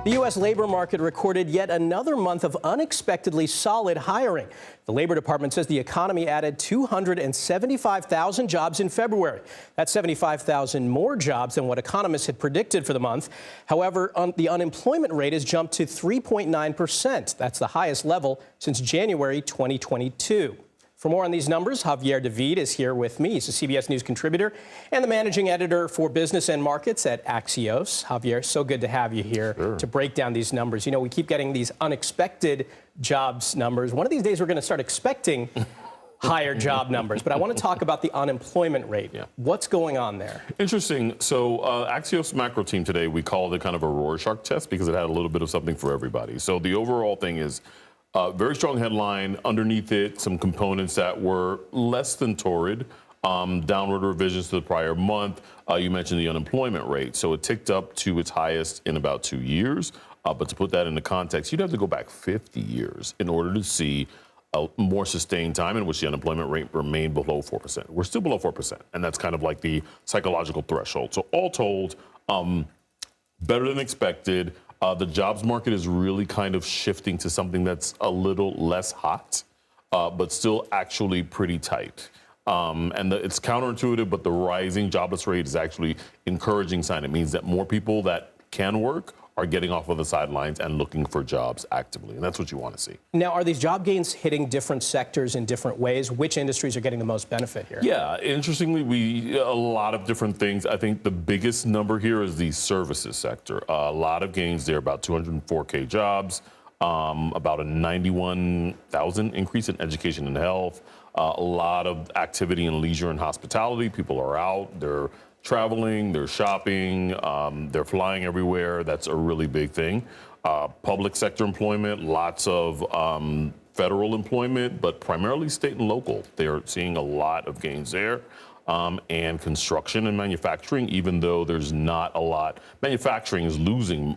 The U.S. labor market recorded yet another month of unexpectedly solid hiring. The Labor Department says the economy added 275,000 jobs in February. That's 75,000 more jobs than what economists had predicted for the month. However, the unemployment rate has jumped to 3.9%. That's the highest level since January 2022. For more on these numbers, Javier David is here with me. He's a CBS News contributor and the managing editor for business and markets at Axios. Javier, so good to have you here to break down these numbers. You know, we keep getting these unexpected jobs numbers. One of these days, we're going to start expecting higher job numbers. But I want to talk about the unemployment rate. What's going on there? Interesting. So Axios macro team today, we called it kind of a Rorschach test because it had a little bit of something for everybody. So the overall thing is, very strong headline. Underneath it, some components that were less than torrid. Downward revisions to the prior month. You mentioned the unemployment rate. So it ticked up to its highest in about 2 years. But to put that into context, you'd have to go back 50 years in order to see a more sustained time in which the unemployment rate remained below 4%. We're still below 4%. And that's kind of like the psychological threshold. So all told, better than expected. The jobs market is really kind of shifting to something that's a little less hot, but still actually pretty tight. It's counterintuitive, but the rising jobless rate is actually encouraging sign. It means that more people that can work are getting off of the sidelines and looking for jobs actively. And that's what you want to see. Now, are these job gains hitting different sectors in different ways? Which industries are getting the most benefit here? Yeah, interestingly, a lot of different things. I think the biggest number here is the services sector. A lot of gains there, about 204K jobs, about a 91,000 increase in education and health, a lot of activity in leisure and hospitality. People are out, they're traveling, they're shopping, they're flying everywhere. That's a really big thing. Public sector employment, lots of federal employment, but primarily state and local. They're seeing a lot of gains there. And construction and manufacturing, even though there's not a lot. Manufacturing is losing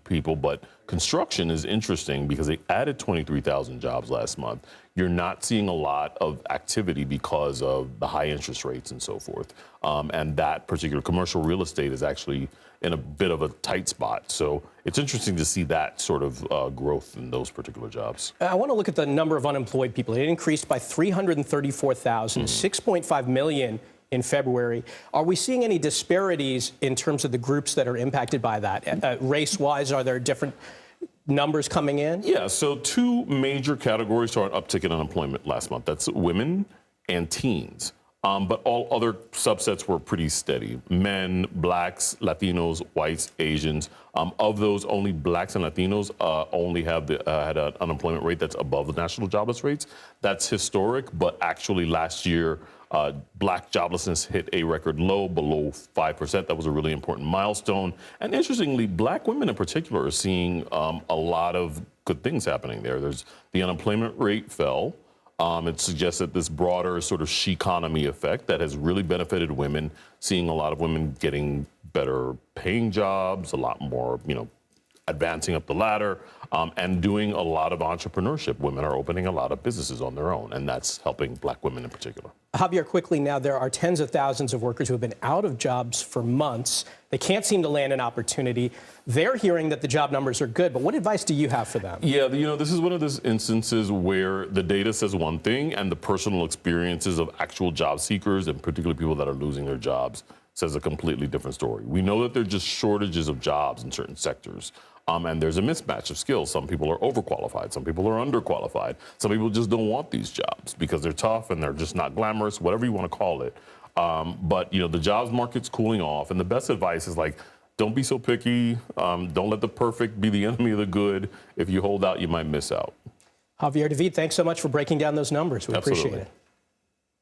people, but construction is interesting because they added 23,000 jobs last month. You're not seeing a lot of activity because of the high interest rates and so forth. And that particular commercial real estate is actually in a bit of a tight spot. So it's interesting to see that sort of growth in those particular jobs. I want to look at the number of unemployed people. It increased by 334,000, 6.5 million in February. Are we seeing any disparities in terms of the groups that are impacted by that? Race-wise, are there different numbers coming in? Yeah, so two major categories saw an uptick in unemployment last month. That's women and teens. But all other subsets were pretty steady. Men, blacks, Latinos, whites, Asians. Of those, only blacks and Latinos only have had an unemployment rate that's above the national jobless rates. That's historic, but actually last year, black joblessness hit a record low, below 5%. That was a really important milestone. And interestingly, black women in particular are seeing a lot of good things happening there. The unemployment rate fell. It suggests that this broader sort of she-economy effect that has really benefited women, seeing a lot of women getting better paying jobs, a lot more, advancing up the ladder, and doing a lot of entrepreneurship. Women are opening a lot of businesses on their own, and that's helping black women in particular. Javier, quickly now, there are tens of thousands of workers who have been out of jobs for months. They can't seem to land an opportunity. They're hearing that the job numbers are good, but what advice do you have for them? Yeah, this is one of those instances where the data says one thing and the personal experiences of actual job seekers, and particularly people that are losing their jobs, says a completely different story. We know that there are just shortages of jobs in certain sectors. And there's a mismatch of skills. Some people are overqualified. Some people are underqualified. Some people just don't want these jobs because they're tough and they're just not glamorous, whatever you want to call it. But the jobs market's cooling off. And the best advice is don't be so picky. Don't let the perfect be the enemy of the good. If you hold out, you might miss out. Javier David, thanks so much for breaking down those numbers. We appreciate it.